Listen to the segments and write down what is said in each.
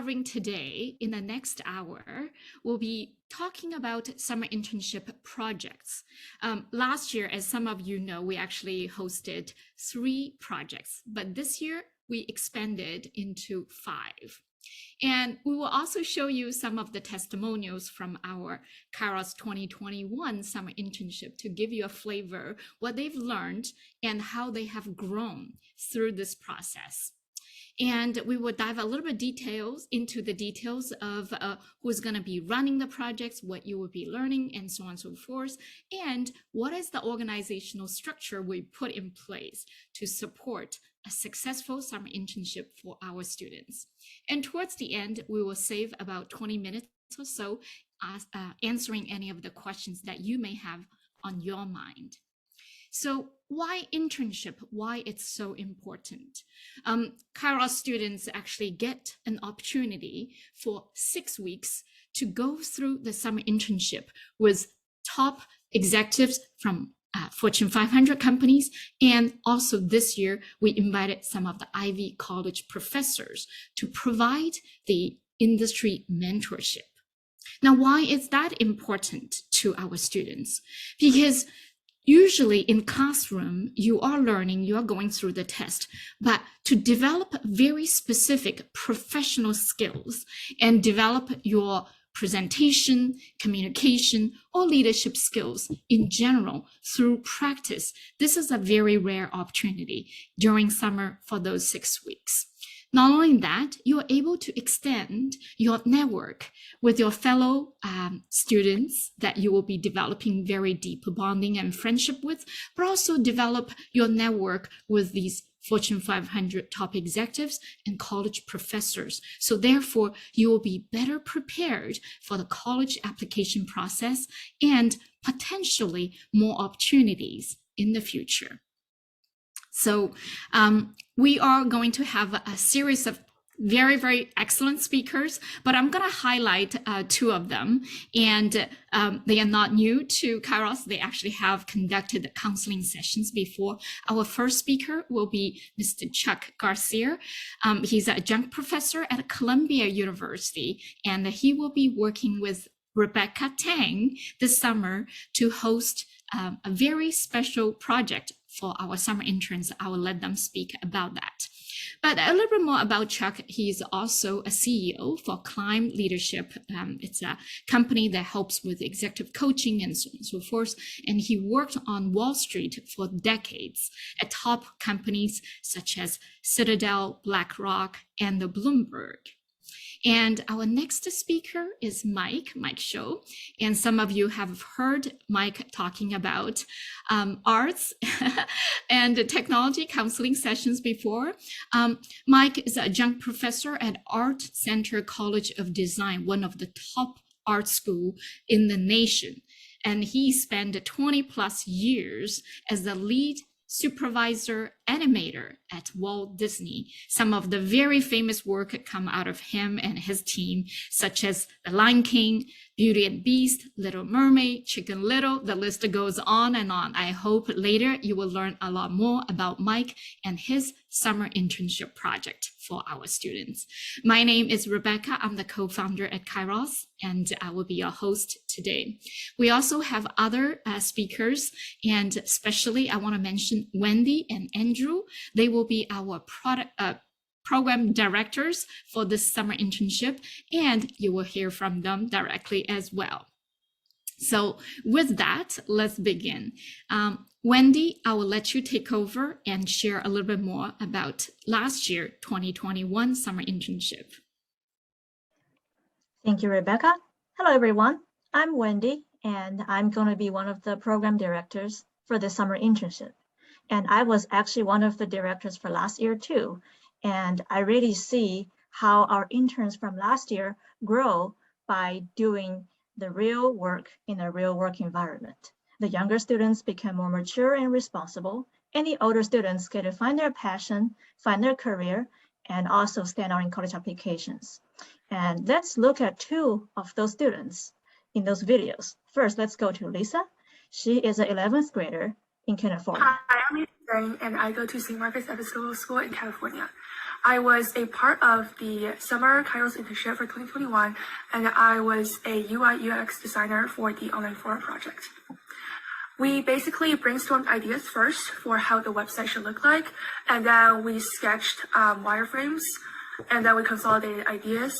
covering today in the next hour, we'll be talking about summer internship projects. Last year, as some of you know, we actually hosted 3 projects, but this year we expanded into 5. And we will also show you some of the testimonials from our Kyros 2021 summer internship to give you a flavor what they've learned and how they have grown through this process. And we will dive a little bit into the details of who's going to be running the projects, what you will be learning, and so on and so forth, and what is the organizational structure we put in place to support a successful summer internship for our students. And towards the end, we will save about 20 minutes or so answering any of the questions that you may have on your mind. So why internship? Why it's so important? Kyros students actually get an opportunity for 6 weeks to go through the summer internship with top executives from Fortune 500 companies. And also this year, we invited some of the Ivy College professors to provide the industry mentorship. Now, why is that important to our students? Because usually in classroom, you are learning, you are going through the test, but to develop very specific professional skills and develop your presentation, communication, or leadership skills in general through practice, this is a very rare opportunity during summer for those 6 weeks. Not only that, you're able to extend your network with your fellow students that you will be developing very deep bonding and friendship with, but also develop your network with these Fortune 500 top executives and college professors. So therefore, you will be better prepared for the college application process and potentially more opportunities in the future. So we are going to have a series of very, very excellent speakers, but I'm going to highlight 2 of them. And they are not new to Kyros. They actually have conducted counseling sessions before. Our first speaker will be Mr. Chuck Garcia. He's an adjunct professor at Columbia University, and he will be working with Rebecca Tang this summer to host a very special project for our summer interns. I will let them speak about that. But a little bit more about Chuck. He's also a CEO for Climb Leadership. It's a company that helps with executive coaching and so on and so forth. And he worked on Wall Street for decades at top companies such as Citadel, BlackRock, and the Bloomberg. And our next speaker is Mike Show. And some of you have heard Mike talking about arts and technology counseling sessions before. Mike is an adjunct professor at Art Center College of Design, one of the top art schools in the nation. And he spent 20 plus years as the lead supervisor animator at Walt Disney. Some of the very famous work come out of him and his team, such as The Lion King, Beauty and Beast, Little Mermaid, Chicken Little. The list goes on and on. I hope later you will learn a lot more about Mike and his summer internship project for our students. My name is Rebecca. I'm the co-founder at Kyros, and I will be your host today. We also have other speakers, and especially I want to mention Wendy and Andrew. They will be our program directors for this summer internship, and you will hear from them directly as well. So with that, let's begin. Wendy, I will let you take over and share a little bit more about last year, 2021 summer internship. Thank you, Rebecca. Hello, everyone. I'm Wendy, and I'm going to be one of the program directors for the summer internship. And I was actually one of the directors for last year too. And I really see how our interns from last year grow by doing the real work in a real work environment. The younger students become more mature and responsible, and the older students get to find their passion, find their career, and also stand out in college applications. And let's look at 2 of those students in those videos. First, let's go to Lisa. She is an 11th grader in California. Hi, I'm Lisa. Zhang, and I go to St. Margaret's Episcopal School in California. I was a part of the Summer Kyros Internship for 2021, and I was a UI/UX designer for the online forum project. We basically brainstormed ideas first for how the website should look like, and then we sketched wireframes, and then we consolidated ideas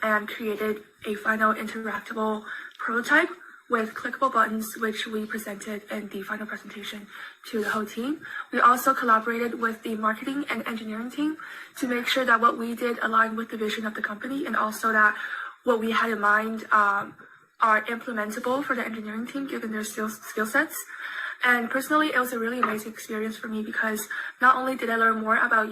and created a final interactable prototype with clickable buttons, which we presented in the final presentation to the whole team. We also collaborated with the marketing and engineering team to make sure that what we did aligned with the vision of the company, and also that what we had in mind are implementable for the engineering team given their skill sets. And personally, it was a really amazing experience for me because not only did I learn more about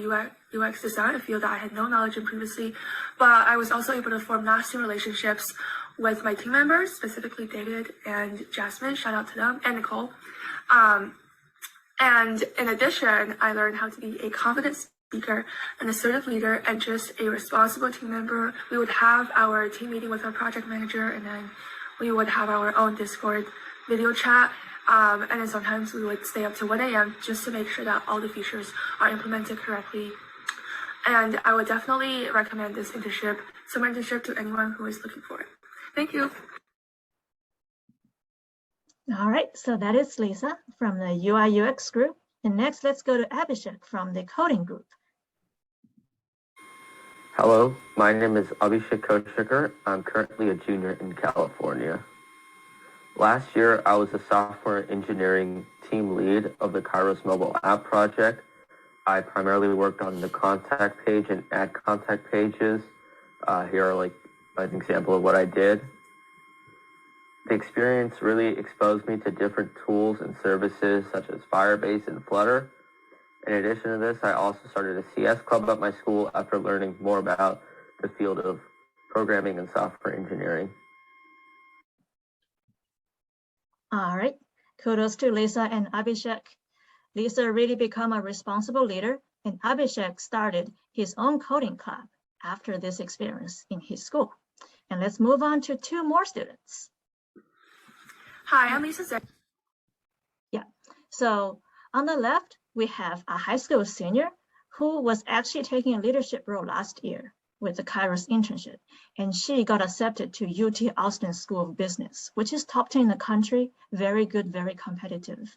UX design, a field that I had no knowledge in previously, but I was also able to form lasting relationships with my team members, specifically David and Jasmine, shout out to them, and Nicole. And in addition, I learned how to be a confident speaker, an assertive leader, and just a responsible team member. We would have our team meeting with our project manager, and then we would have our own Discord video chat. And then sometimes we would stay up to 1 a.m. just to make sure that all the features are implemented correctly. And I would definitely recommend this summer internship to anyone who is looking for it. Thank you. All right, so that is Lisa from the UI UX group. And next, let's go to Abhishek from the coding group. Hello, my name is Abhishek Koshikar. I'm currently a junior in California. Last year, I was a software engineering team lead of the Kyros mobile app project. I primarily worked on the contact page and add contact pages. Here are like an example of what I did. The experience really exposed me to different tools and services such as Firebase and Flutter. In addition to this, I also started a CS club at my school after learning more about the field of programming and software engineering. All right, kudos to Lisa and Abhishek. Lisa really became a responsible leader, and Abhishek started his own coding club after this experience in his school. And let's move on to two more students. Hi, I'm Lisa Zhang. Yeah, so on the left, we have a high school senior who was actually taking a leadership role last year with the Kyros internship, and she got accepted to UT Austin School of Business, which is top 10 in the country, very good, very competitive.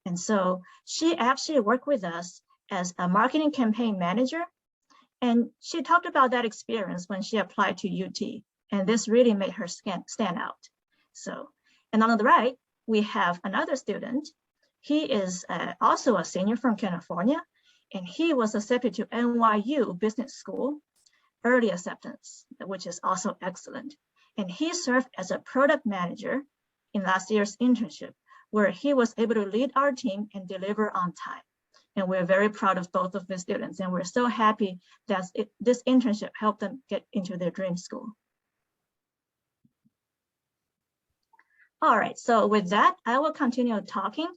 And so she actually worked with us as a marketing campaign manager, and she talked about that experience when she applied to UT, and this really made her stand out. So, and on the right, we have another student. He is also a senior from California, and he was accepted to NYU Business School, early acceptance, which is also excellent. And he served as a product manager in last year's internship, where he was able to lead our team and deliver on time. And we're very proud of both of the students, and we're so happy that this internship helped them get into their dream school. All right, so with that, I will continue talking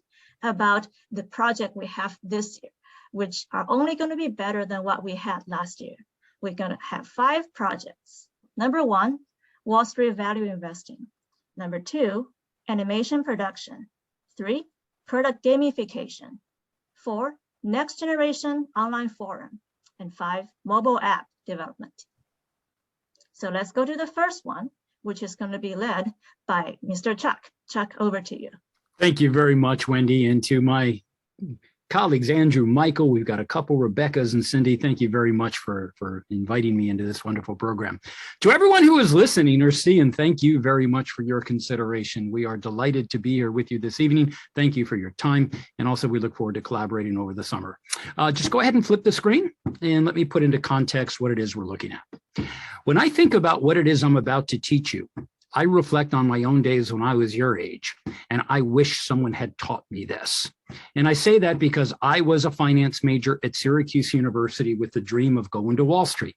about the project we have this year, which are only going to be better than what we had last year. We're going to have 5 projects. Number 1, Wall Street value investing. Number 2, animation production. 3, product gamification. 4, next generation online forum. And 5, mobile app development. So let's go to the first one, which is going to be led by Mr. Chuck. Chuck, over to you. Thank you very much, Wendy. And to my colleagues, Andrew, Michael, we've got a couple, Rebecca's and Cindy. Thank you very much for inviting me into this wonderful program. To everyone who is listening or seeing, thank you very much for your consideration. We are delighted to be here with you this evening. Thank you for your time. And also we look forward to collaborating over the summer. Just go ahead and flip the screen and let me put into context what it is we're looking at. When I think about what it is I'm about to teach you, I reflect on my own days when I was your age, and I wish someone had taught me this. And I say that because I was a finance major at Syracuse University with the dream of going to Wall Street.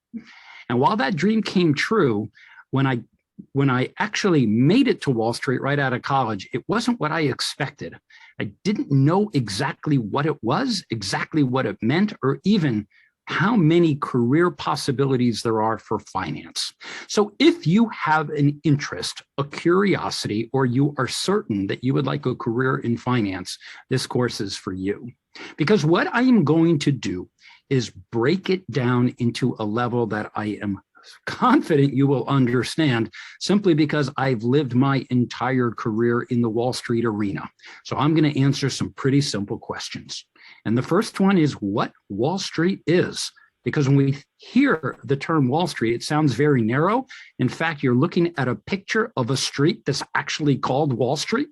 And while that dream came true, when I actually made it to Wall Street right out of college, it wasn't what I expected. I didn't know exactly what it was, exactly what it meant, or even how many career possibilities there are for finance. So if you have an interest, a curiosity, or you are certain that you would like a career in finance, this course is for you. Because what I am going to do is break it down into a level that I am confident you will understand, simply because I've lived my entire career in the Wall Street arena. So I'm going to answer some pretty simple questions. And the first one is what Wall Street is. Because when we hear the term Wall Street, it sounds very narrow. In fact, you're looking at a picture of a street that's actually called Wall Street.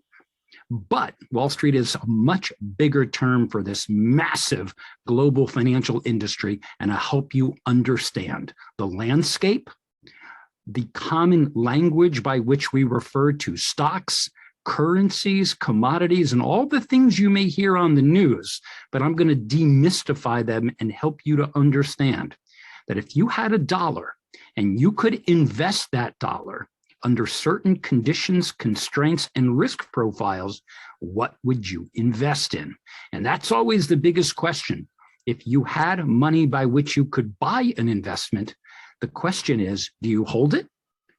But Wall Street is a much bigger term for this massive global financial industry, and I hope you understand the landscape, the common language by which we refer to stocks, currencies, commodities, and all the things you may hear on the news. But I'm going to demystify them and help you to understand that if you had $1 and you could invest that dollar under certain conditions, constraints, and risk profiles, what would you invest in? And that's always the biggest question. If you had money by which you could buy an investment, the question is, do you hold it?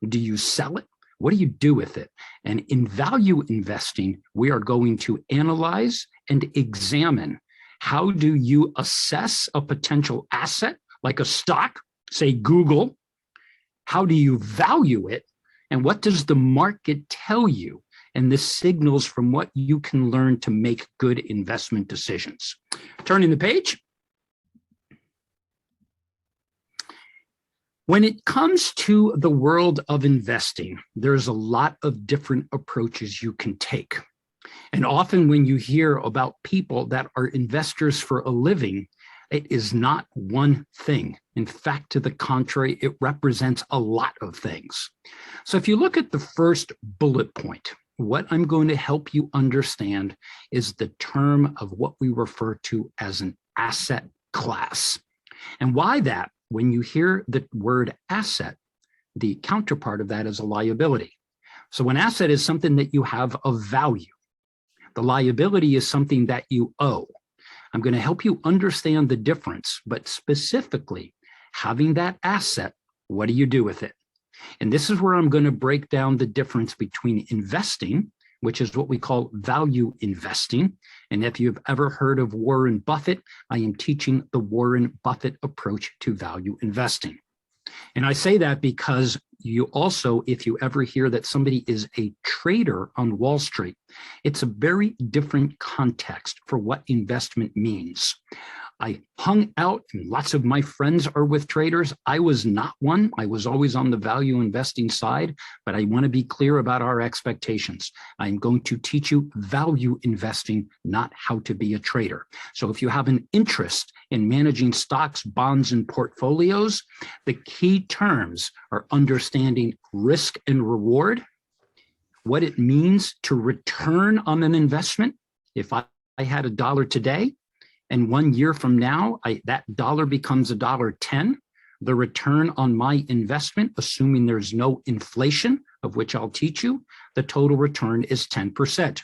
Do you sell it? What do you do with it? And in value investing, we are going to analyze and examine how do you assess a potential asset like a stock, say Google, how do you value it? And what does the market tell you? And this signals from what you can learn to make good investment decisions. Turning the page. When it comes to the world of investing, there's a lot of different approaches you can take. And often when you hear about people that are investors for a living, it is not one thing. In fact, to the contrary, it represents a lot of things. So if you look at the first bullet point, what I'm going to help you understand is the term of what we refer to as an asset class. And why that? When you hear the word asset, the counterpart of that is a liability. So an asset is something that you have of value. The liability is something that you owe. I'm going to help you understand the difference, but specifically, having that asset, what do you do with it? And this is where I'm going to break down the difference between investing, which is what we call value investing. And if you've ever heard of Warren Buffett, I am teaching the Warren Buffett approach to value investing. And I say that because you also, if you ever hear that somebody is a trader on Wall Street, it's a very different context for what investment means. I hung out, and lots of my friends are with traders. I was not one. I was always on the value investing side, but I want to be clear about our expectations. I'm going to teach you value investing, not how to be a trader. So if you have an interest in managing stocks, bonds, and portfolios, the key terms are understanding risk and reward, what it means to return on an investment. If I had $1 today, and 1 year from now, that dollar becomes $1.10. The return on my investment, assuming there's no inflation, of which I'll teach you, the total return is 10%.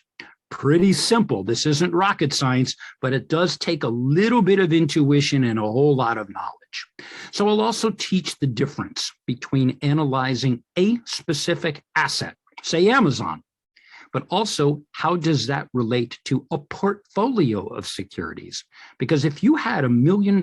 Pretty simple. This isn't rocket science, but it does take a little bit of intuition and a whole lot of knowledge. So I'll also teach the difference between analyzing a specific asset, say Amazon, but also how does that relate to a portfolio of securities? Because if you had $1 million,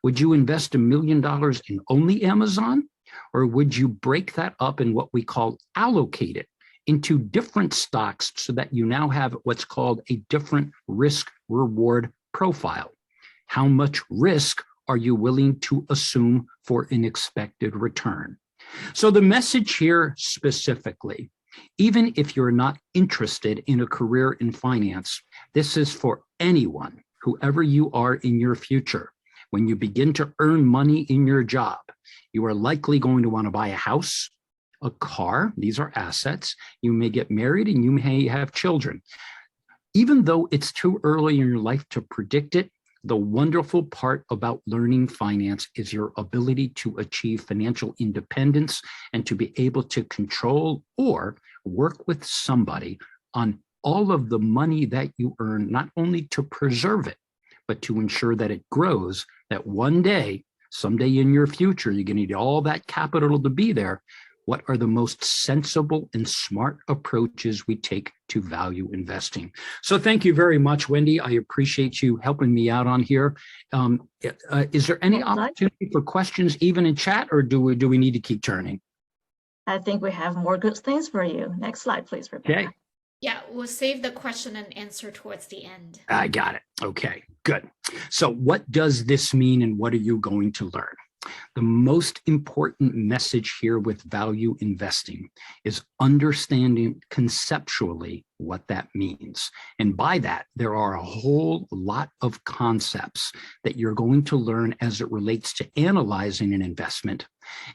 would you invest $1 million in only Amazon? Or would you break that up in what we call allocate it into different stocks so that you now have what's called a different risk reward profile? How much risk are you willing to assume for an expected return? So the message here specifically, even if you're not interested in a career in finance, this is for anyone, whoever you are in your future. When you begin to earn money in your job, you are likely going to want to buy a house, a car. These are assets. You may get married and you may have children. Even though it's too early in your life to predict it, the wonderful part about learning finance is your ability to achieve financial independence and to be able to control or work with somebody on all of the money that you earn, not only to preserve it, but to ensure that it grows, that one day, someday in your future, you're going to need all that capital to be there. What are the most sensible and smart approaches we take to value investing? So thank you very much, Wendy. I appreciate you helping me out on here. Is there any opportunity for questions even in chat, or do we need to keep turning? I think we have more good things for you. Next slide, please, Rebecca. Okay. Yeah, we'll save the question and answer towards the end. I got it. Okay, good. So what does this mean and what are you going to learn? The most important message here with value investing is understanding conceptually what that means. And by that, there are a whole lot of concepts that you're going to learn as it relates to analyzing an investment.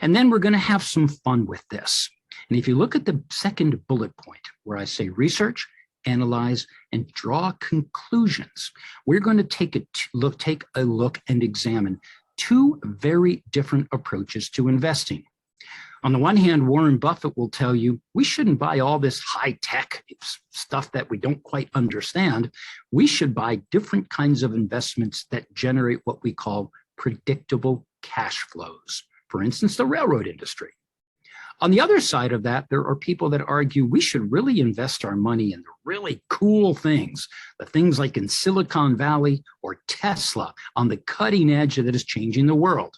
And then we're going to have some fun with this. And if you look at the second bullet point where I say research, analyze, and draw conclusions, we're going to take a look and examine two very different approaches to investing. On the one hand, Warren Buffett will tell you, we shouldn't buy all this high-tech stuff that we don't quite understand. We should buy different kinds of investments that generate what we call predictable cash flows. For instance, the railroad industry. On the other side of that, there are people that argue we should really invest our money in the really cool things, the things like in Silicon Valley or Tesla on the cutting edge that is changing the world.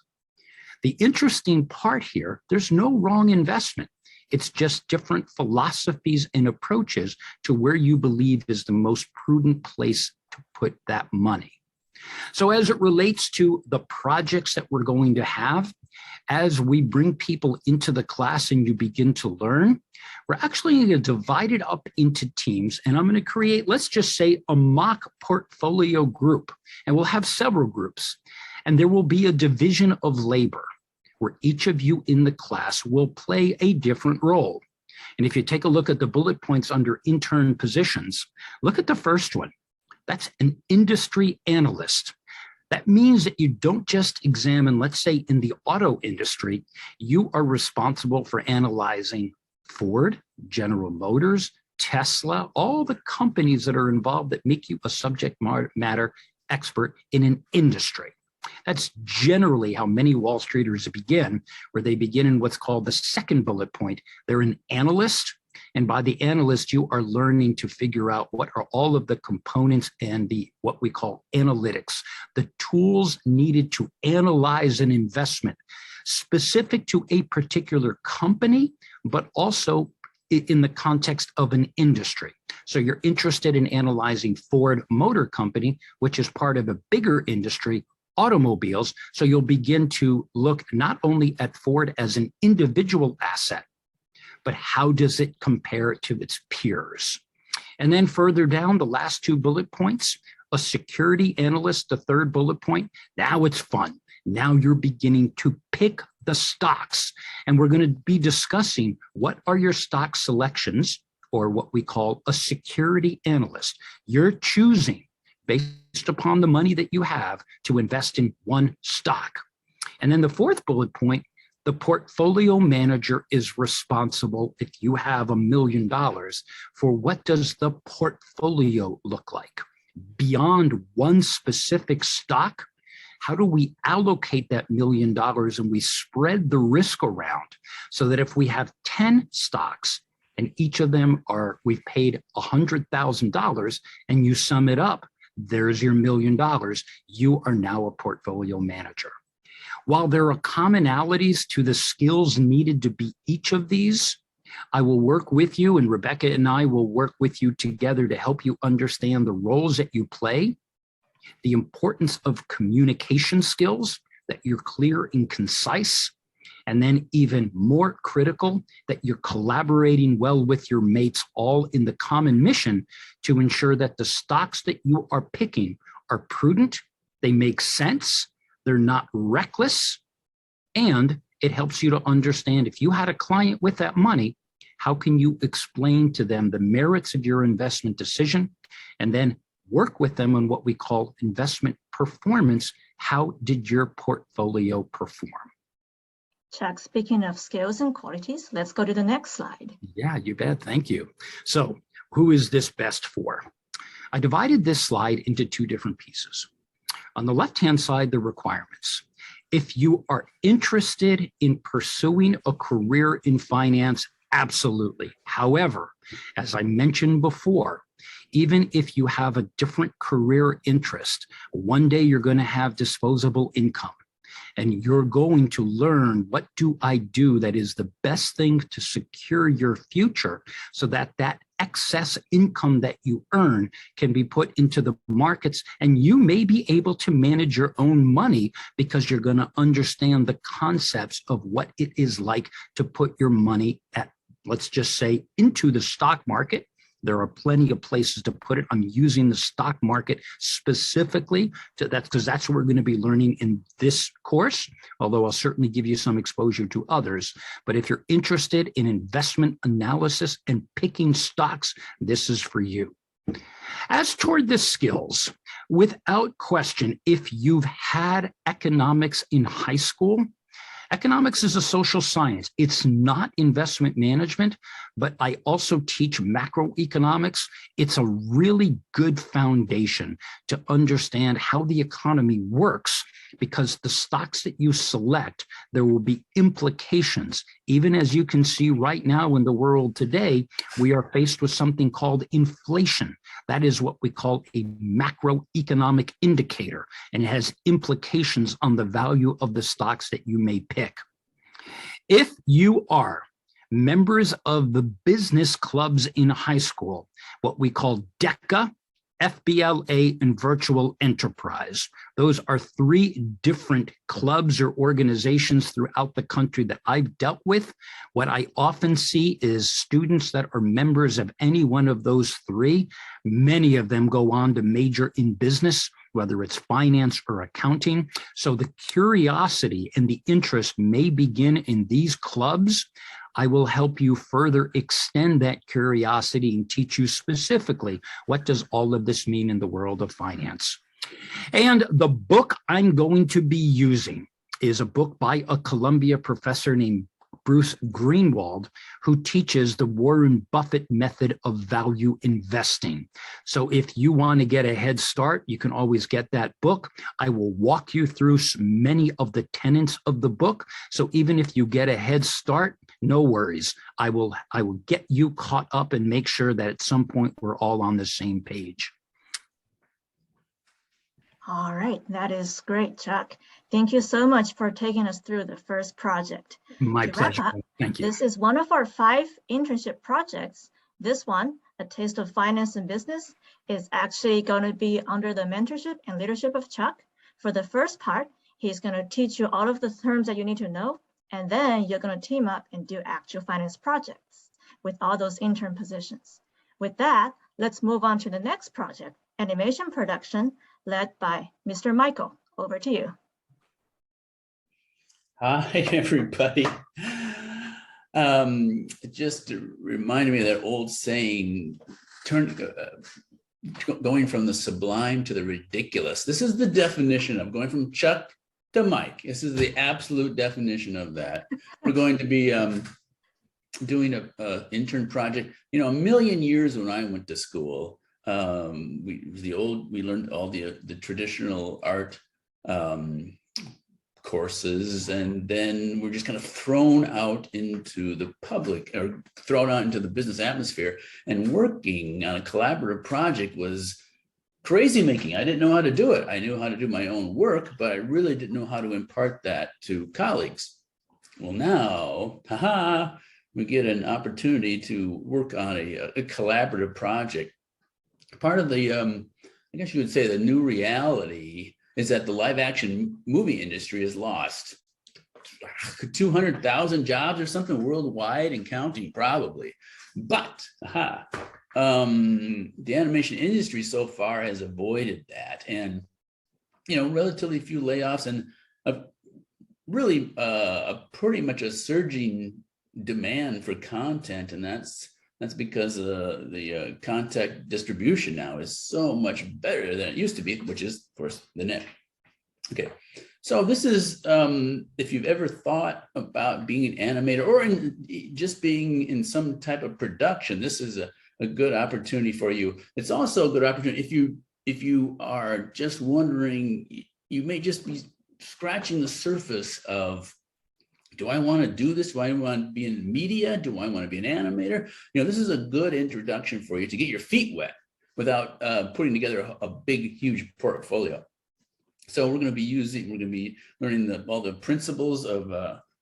The interesting part here, there's no wrong investment. It's just different philosophies and approaches to where you believe is the most prudent place to put that money. So as it relates to the projects that we're going to have, as we bring people into the class and you begin to learn, we're actually going to divide it up into teams. And I'm going to create, let's just say, a mock portfolio group. And we'll have several groups. And there will be a division of labor where each of you in the class will play a different role. And if you take a look at the bullet points under intern positions, look at the first one. That's an industry analyst. That means that you don't just examine, let's say in the auto industry, you are responsible for analyzing Ford, General Motors, Tesla, all the companies that are involved that make you a subject matter expert in an industry. That's generally how many Wall Streeters begin, where they begin in what's called the second bullet point. They're an analyst. And by the analyst, you are learning to figure out what are all of the components and the what we call analytics, the tools needed to analyze an investment specific to a particular company, but also in the context of an industry. So you're interested in analyzing Ford Motor Company, which is part of a bigger industry, automobiles. So you'll begin to look not only at Ford as an individual asset, but how does it compare to its peers? And then further down, the last two bullet points, a security analyst, the third bullet point, now it's fun. Now you're beginning to pick the stocks. And we're going to be discussing what are your stock selections, or what we call a security analyst. You're choosing based upon the money that you have to invest in one stock. And then the fourth bullet point, the portfolio manager is responsible, if you have $1 million, for what does the portfolio look like? Beyond one specific stock, how do we allocate that $1 million and we spread the risk around so that if we have 10 stocks and each of them we've paid $100,000 and you sum it up, there's your $1 million. You are now a portfolio manager. While there are commonalities to the skills needed to be each of these, I will work with you, and Rebecca and I will work with you together to help you understand the roles that you play, the importance of communication skills, that you're clear and concise, and then even more critical, that you're collaborating well with your mates, all in the common mission to ensure that the stocks that you are picking are prudent, they make sense, they're not reckless, and it helps you to understand if you had a client with that money, how can you explain to them the merits of your investment decision, and then work with them on what we call investment performance. How did your portfolio perform? Chuck, speaking of skills and qualities, let's go to the next slide. Yeah, you bet. Thank you. So who is this best for? I divided this slide into two different pieces. On the left-hand side, the requirements. If you are interested in pursuing a career in finance, absolutely. However, as I mentioned before, even if you have a different career interest, one day you're going to have disposable income. And you're going to learn, what do I do that is the best thing to secure your future, so that that excess income that you earn can be put into the markets, and you may be able to manage your own money because you're going to understand the concepts of what it is like to put your money at, let's just say, into the stock market. There are plenty of places to put it. I'm using the stock market specifically to that because that's what we're going to be learning in this course, although I'll certainly give you some exposure to others. But if you're interested in investment analysis and picking stocks, this is for you. As toward the skills, without question, if you've had economics in high school, economics is a social science. It's not investment management, but I also teach macroeconomics. It's a really good foundation to understand how the economy works, because the stocks that you select, there will be implications. Even as you can see right now in the world today, we are faced with something called inflation. That is what we call a macroeconomic indicator, and it has implications on the value of the stocks that you may pick. If you are members of the business clubs in high school, what we call DECA, FBLA, and Virtual Enterprise. Those are 3 different clubs or organizations throughout the country that I've dealt with. What I often see is students that are members of any one of those 3. Many of them go on to major in business, whether it's finance or accounting. So the curiosity and the interest may begin in these clubs. I will help you further extend that curiosity and teach you specifically what does all of this mean in the world of finance. And the book I'm going to be using is a book by a Columbia professor named Bruce Greenwald, who teaches the Warren Buffett method of value investing. So if you want to get a head start, you can always get that book. I will walk you through many of the tenets of the book. So even if you get a head start, no worries. I will get you caught up and make sure that at some point we're all on the same page. All right, that is great, Chuck. Thank you so much for taking us through the first project. My To wrap pleasure. up, Thank you. This is one of our 5 internship projects. This one, A Taste of Finance and Business, is actually going to be under the mentorship and leadership of Chuck. For the first part, he's going to teach you all of the terms that you need to know, and then you're going to team up and do actual finance projects with all those intern positions. With that, let's move on to the next project, animation production, led by Mr. Michael. Over to you. Hi, everybody. It just reminded me of that old saying, going from the sublime to the ridiculous. This is the definition of going from Chuck to Mike. This is the absolute definition of that. We're going to be doing an intern project. You know, a million years when I went to school, we learned all the traditional art courses, and then we're just kind of thrown out into the public, or thrown out into the business atmosphere, and working on a collaborative project was crazy making. I didn't know how to do it. I knew how to do my own work, but I really didn't know how to impart that to colleagues. Well, now, we get an opportunity to work on a collaborative project. Part of the, I guess you would say, the new reality is that the live action movie industry has lost 200,000 jobs or something worldwide and counting, probably. But the animation industry so far has avoided that, and relatively few layoffs, and really pretty much a surging demand for content, and that's because the content distribution now is so much better than it used to be, which is, of course, the net. Okay, so this is, if you've ever thought about being an animator or just being in some type of production, this is a good opportunity for you. It's also a good opportunity if you are just wondering, you may just be scratching the surface of, do I want to do this? Do I want to be in media? Do I want to be an animator? This is a good introduction for you to get your feet wet without putting together a big, huge portfolio. So we're going to be learning all the principles of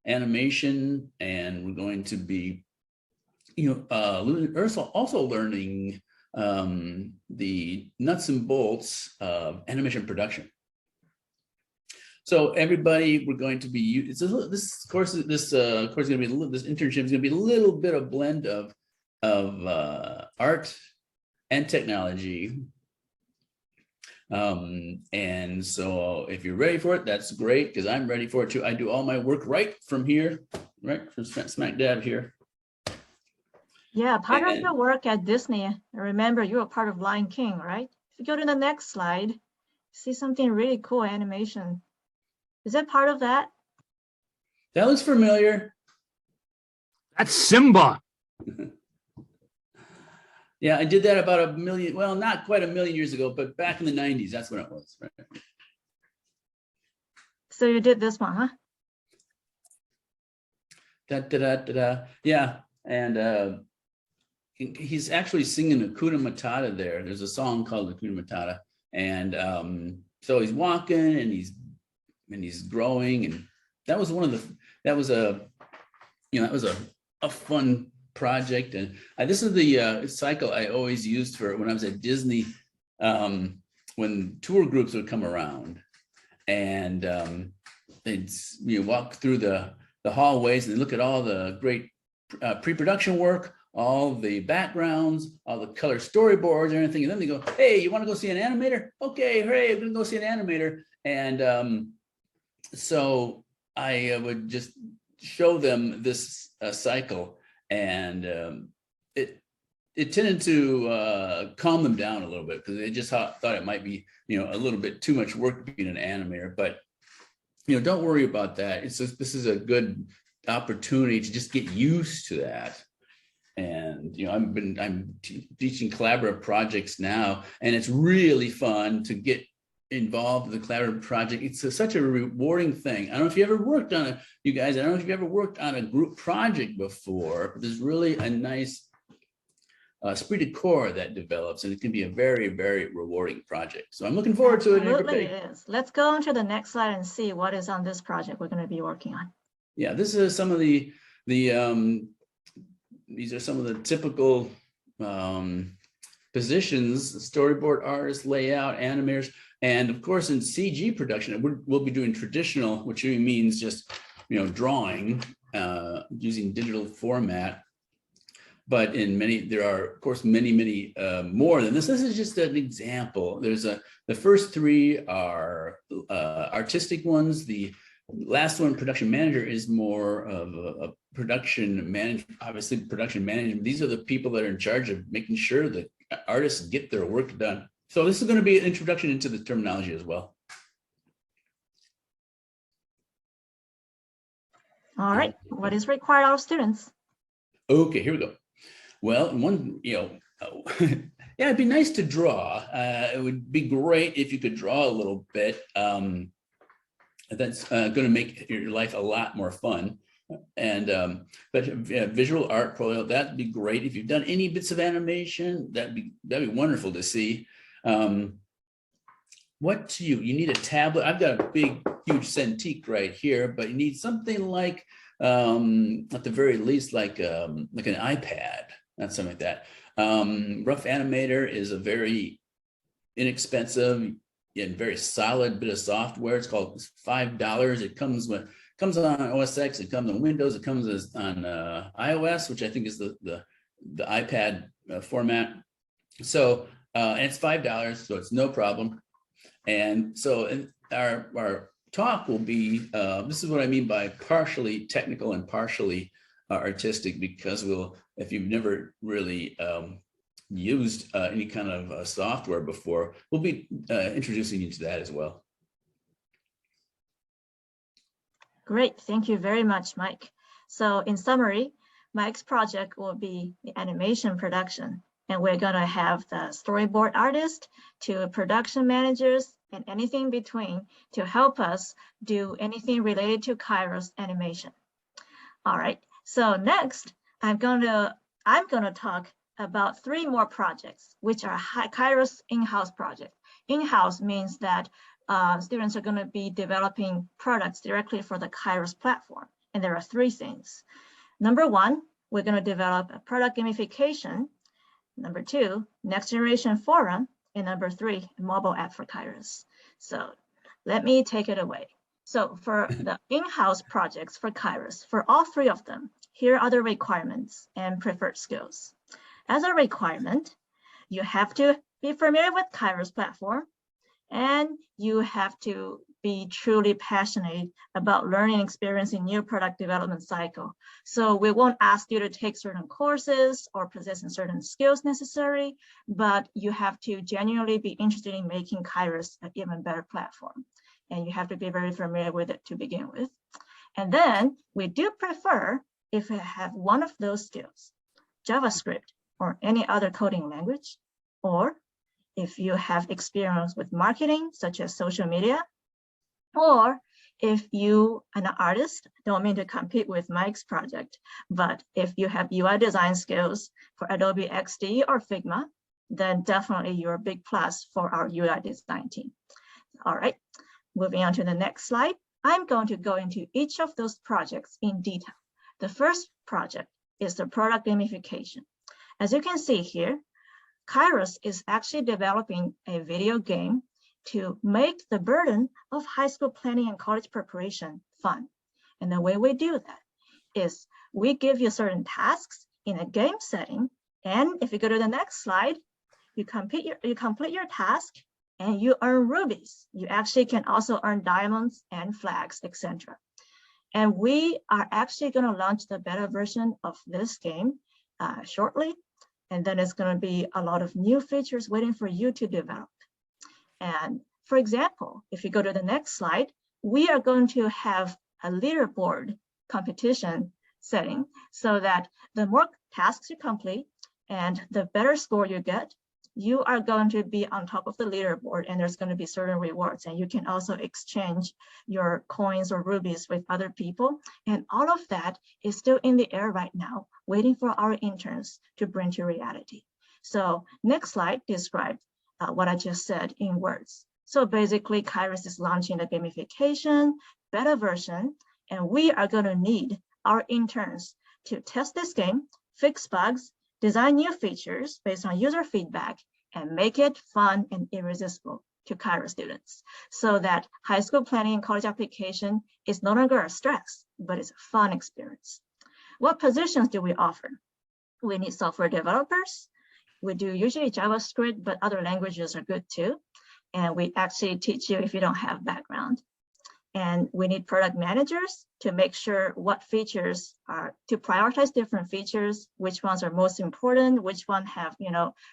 animation, and we're going to be, also learning the nuts and bolts of animation production. So everybody, we're going to be this internship is going to be a little bit of blend of art and technology. And so if you're ready for it, that's great, because I'm ready for it too. I do all my work right from here, right from smack dab here. Yeah, part of your work at Disney, remember you were part of Lion King, right? If you go to the next slide, see something really cool animation. Is that part of that? That looks familiar. That's Simba. Yeah, I did that about a million, well, not quite a million years ago, but back in the 90s, that's when it was, right? So you did this one, huh? Da, da, da, da, da. Yeah, and he's actually singing Hakuna Matata there. There's a song called Hakuna Matata, and so he's walking and he's growing, and that was a fun project. And this is the cycle I always used for when I was at Disney, when tour groups would come around, and they'd walk through the hallways and look at all the great pre-production work, all the backgrounds, all the color storyboards and everything, and then they go, "Hey, you want to go see an animator? Okay, hooray, I'm gonna go see an animator." And so I would just show them this cycle, and it tended to calm them down a little bit, because they just thought it might be a little bit too much work being an animator. But don't worry about that. It's just, this is a good opportunity to just get used to that. And I'm teaching collaborative projects now, and it's really fun to get involved in the collaborative project. It's such a rewarding thing. I don't know if you ever worked on I don't know if you ever worked on a group project before, but there's really a nice esprit de corps that develops, and it can be a very, very rewarding project. So I'm looking forward to it. Absolutely, it is. Let's go on to the next slide and see what is on this project we're going to be working on. Yeah, this is some of the these are some of the typical positions: storyboard artists, layout, animators, and of course in CG production, we'll be doing traditional, which really means just drawing using digital format. But in many, there are of course many more than this. This is just an example. There's the first three are artistic ones. The last one, production manager, is more of a production management. Obviously, production management. These are the people that are in charge of making sure that artists get their work done. So this is going to be an introduction into the terminology as well. All right, what is required of our students? Okay, here we go. Well, yeah, it'd be nice to draw. It would be great if you could draw a little bit. That's going to make your life a lot more fun. And but visual art, that'd be great. If you've done any bits of animation, that'd be wonderful to see. What do you need? A tablet. I've got a big, huge Cintiq right here, but you need something like, at the very least, like an iPad, not something like that. Rough Animator is a very inexpensive and very solid bit of software. It's called $5. It comes on OS X, it comes on Windows, it comes on iOS, which I think is the iPad format. So and it's $5, so it's no problem. And so our talk will be, this is what I mean by partially technical and partially artistic, because if you've never really used any kind of software before, we'll be introducing you to that as well. Great, thank you very much, Mike. So in summary, Mike's project will be the animation production, and we're gonna have the storyboard artist to production managers and anything in between to help us do anything related to Kyros animation. All right, so next I'm gonna talk about 3 more projects, which are Kyros in-house projects. In-house means that students are going to be developing products directly for the Kyros platform. And there are 3 things. Number 1, we're going to develop a product gamification. Number 2, next generation forum. And number 3, a mobile app for Kyros. So let me take it away. So for the in-house projects for Kyros, for all 3 of them, here are the requirements and preferred skills. As a requirement, you have to be familiar with Kyros platform, and you have to be truly passionate about learning and experiencing new product development cycle. So we won't ask you to take certain courses or possess certain skills necessary, but you have to genuinely be interested in making Kyros an even better platform. And you have to be very familiar with it to begin with. And then we do prefer if you have one of those skills, JavaScript or any other coding language, or if you have experience with marketing, such as social media, or if you are an artist, don't mean to compete with Mike's project, but if you have UI design skills for Adobe XD or Figma, then definitely you're a big plus for our UI design team. All right, moving on to the next slide. I'm going to go into each of those projects in detail. The first project is the product gamification. As you can see here, Kyros is actually developing a video game to make the burden of high school planning and college preparation fun. And the way we do that is we give you certain tasks in a game setting. And if you go to the next slide, you complete your task and you earn rubies. You actually can also earn diamonds and flags, etc. And we are actually going to launch the beta version of this game shortly. And then it's going to be a lot of new features waiting for you to develop. And for example, if you go to the next slide, we are going to have a leaderboard competition setting so that the more tasks you complete and the better score you get, you are going to be on top of the leaderboard, and there's going to be certain rewards. And you can also exchange your coins or rubies with other people. And all of that is still in the air right now, waiting for our interns to bring to reality. So next slide describes what I just said in words. So basically, Kyros is launching the gamification beta version, and we are going to need our interns to test this game, fix bugs, design new features based on user feedback, and make it fun and irresistible to Kyros students so that high school planning and college application is no longer a stress, but it's a fun experience. What positions do we offer? We need software developers. We do usually JavaScript, but other languages are good too. And we actually teach you if you don't have background. And we need product managers to make sure what features are, to prioritize different features, which ones are most important, which one have,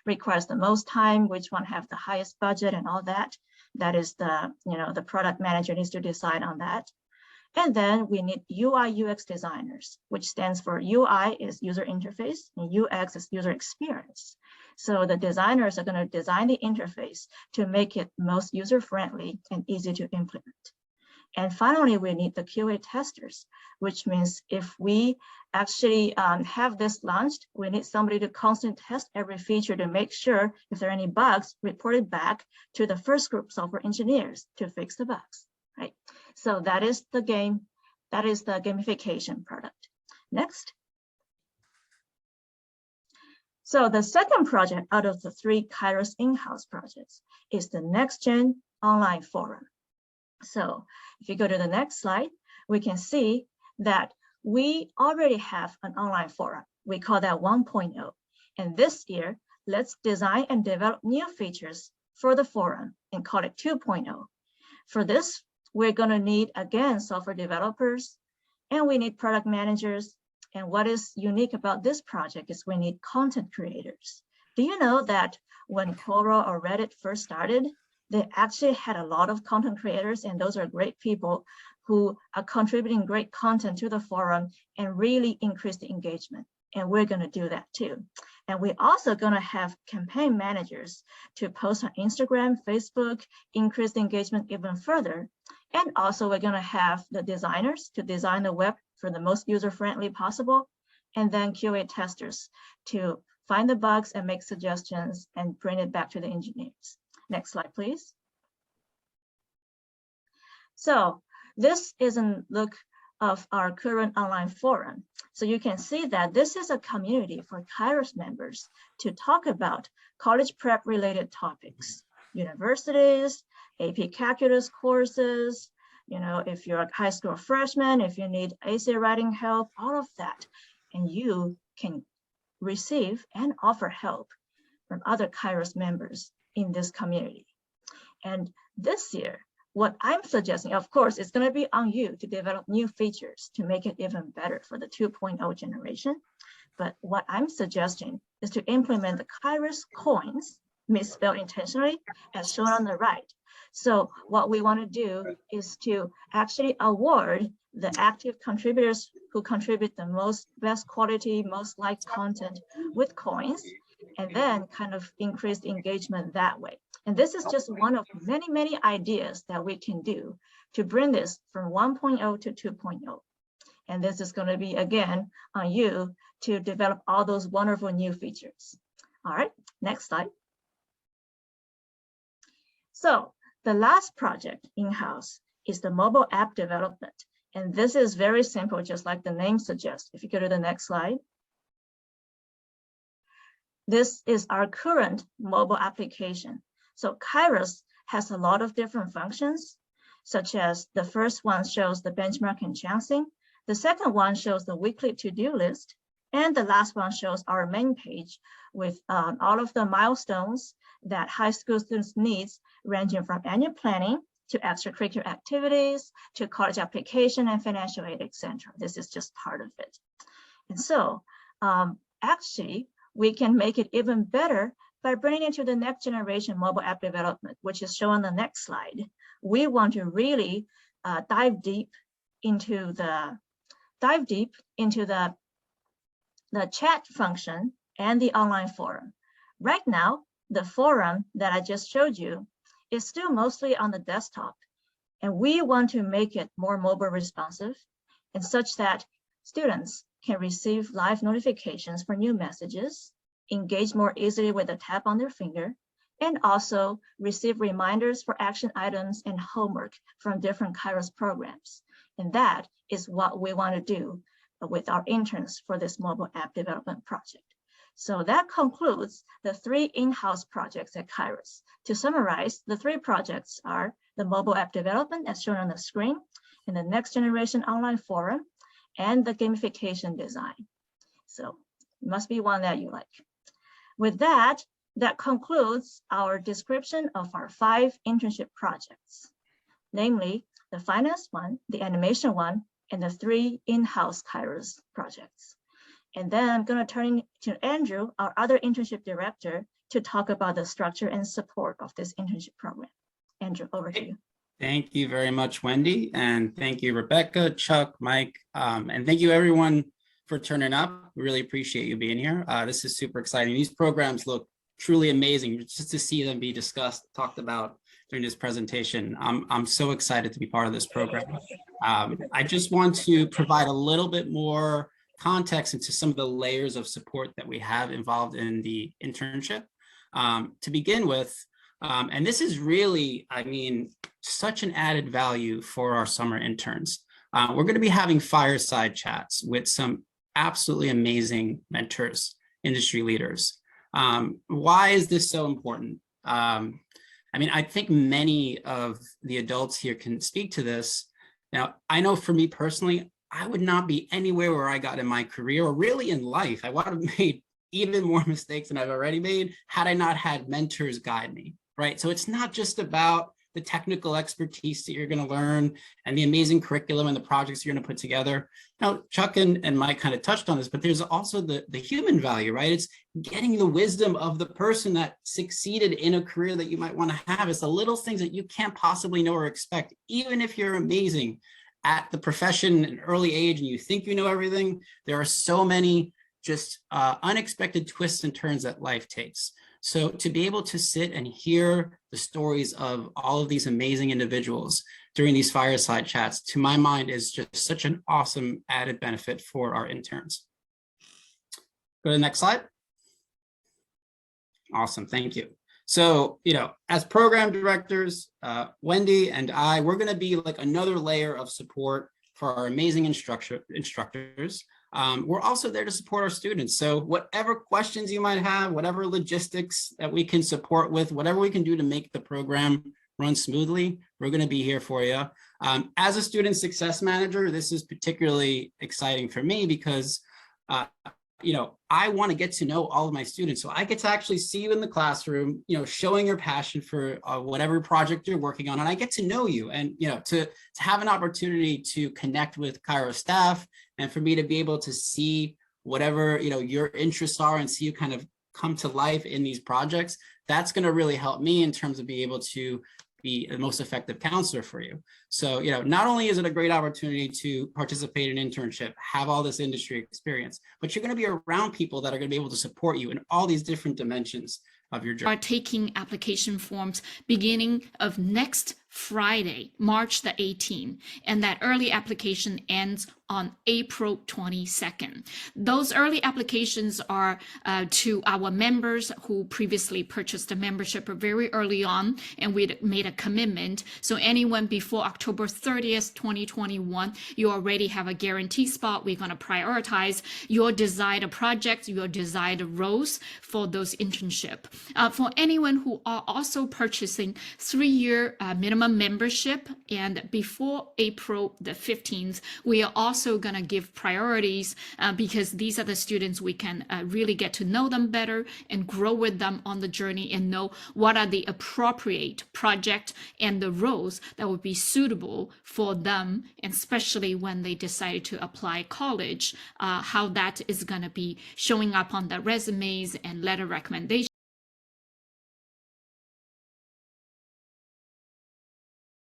requires the most time, which one have the highest budget and all that. That is the product manager needs to decide on that. And then we need UI UX designers, which stands for UI is user interface and UX is user experience. So the designers are going to design the interface to make it most user-friendly and easy to implement. And finally, we need the QA testers, which means if we actually have this launched, we need somebody to constantly test every feature to make sure if there are any bugs, report it back to the first group software engineers to fix the bugs, right? So that is the game, that is the gamification product. Next. So the second project out of the 3 Kyros in-house projects is the next-gen online forum. So if you go to the next slide, we can see that we already have an online forum. We call that 1.0. And this year, let's design and develop new features for the forum and call it 2.0. For this, we're going to need, again, software developers, and we need product managers. And what is unique about this project is we need content creators. Do you know that when Quora or Reddit first started, they actually had a lot of content creators, and those are great people who are contributing great content to the forum and really increase the engagement. and we're going to do that too. And we're also going to have campaign managers to post on Instagram, Facebook, increase the engagement even further. And also we're going to have the designers to design the web for the most user-friendly possible, and then QA testers to find the bugs and make suggestions and bring it back to the engineers. Next slide, please. So this is a look of our current online forum. So you can see that this is a community for Kyros members to talk about college prep related topics, universities, AP calculus courses, if you're a high school freshman, if you need essay writing help, all of that. And you can receive and offer help from other Kyros members in this community. And this year, what I'm suggesting, of course, is going to be on you to develop new features to make it even better for the 2.0 generation. But what I'm suggesting is to implement the Kyros coins, misspelled intentionally, as shown on the right. So what we want to do is to actually award the active contributors who contribute the best quality, most liked content with coins, and then kind of increase the engagement that way. And this is just one of many, many ideas that we can do to bring this from 1.0 to 2.0. And this is going to be, again, on you to develop all those wonderful new features. All right, next slide. So the last project in-house is the mobile app development. And this is very simple, just like the name suggests. If you go to the next slide. This is our current mobile application. So Kyros has a lot of different functions, such as the first one shows the benchmarking chancing, the second one shows the weekly to-do list, and the last one shows our main page with all of the milestones that high school students need, ranging from annual planning to extracurricular activities, to college application and financial aid, etc. This is just part of it. And so actually, we can make it even better by bringing it to the next generation mobile app development, which is shown on the next slide. We want to really dive deep into the chat function and the online forum. Right now, the forum that I just showed you is still mostly on the desktop, and we want to make it more mobile responsive and such that students can receive live notifications for new messages, engage more easily with a tap on their finger, and also receive reminders for action items and homework from different Kyros programs. And that is what we want to do with our interns for this mobile app development project. So that concludes the 3 in-house projects at Kyros. To summarize, the 3 projects are the mobile app development as shown on the screen, and the next generation online forum, and the gamification design. So it must be one that you like. With that, that concludes our description of our 5 internship projects, namely the finance one, the animation one, and the 3 in-house Kyros projects. And then I'm going to turn to Andrew, our other internship director, to talk about the structure and support of this internship program. Andrew, over to you. Thank you very much, Wendy. And thank you, Rebecca, Chuck, Mike, and thank you everyone for turning up. We really appreciate you being here. This is super exciting. These programs look truly amazing just to see them be discussed, talked about during this presentation. I'm so excited to be part of this program. I just want to provide a little bit more context into some of the layers of support that we have involved in the internship. To begin with, and this is really, I mean, such an added value for our summer interns. We're going to be having fireside chats with some absolutely amazing mentors, industry leaders. Why is this so important? I mean, I think many of the adults here can speak to this. Now, I know for me personally, I would not be anywhere where I got in my career or really in life. I would have made even more mistakes than I've already made had I not had mentors guide me, right? So it's not just about the technical expertise that you're going to learn and the amazing curriculum and the projects you're going to put together. Now, Chuck and Mike kind of touched on this, but there's also the human value, right? It's getting the wisdom of the person that succeeded in a career that you might want to have. It's the little things that you can't possibly know or expect, even if you're amazing at the profession at an early age and you think you know everything. There are so many just unexpected twists and turns that life takes. So to be able to sit and hear the stories of all of these amazing individuals during these fireside chats, to my mind, is just such an awesome added benefit for our interns. Go to the next slide. Awesome, thank you. So, as program directors, Wendy and I, we're gonna be like another layer of support for our amazing instructors. We're also there to support our students. So whatever questions you might have, whatever logistics that we can support with, whatever we can do to make the program run smoothly, we're gonna be here for you. As a student success manager, this is particularly exciting for me because I want to get to know all of my students. So I get to actually see you in the classroom, showing your passion for whatever project you're working on. And I get to know you and, to have an opportunity to connect with Kyros staff and for me to be able to see whatever, your interests are and see you kind of come to life in these projects. That's going to really help me in terms of being able to be the most effective counselor for you. So, not only is it a great opportunity to participate in internship, have all this industry experience, but you're going to be around people that are going to be able to support you in all these different dimensions of your journey. Are taking application forms beginning of next Friday, March the 18th, and that early application ends on April 22nd. Those early applications are to our members who previously purchased a membership very early on, and we made a commitment. So anyone before October 30th, 2021, you already have a guarantee spot. We're going to prioritize your desired projects, your desired roles for those internship. For anyone who are also purchasing 3-year minimum membership, and before April the 15th, we are also going to give priorities because these are the students we can really get to know them better and grow with them on the journey and know what are the appropriate project and the roles that would be suitable for them, and especially when they decide to apply college, how that is going to be showing up on their resumes and letter recommendations.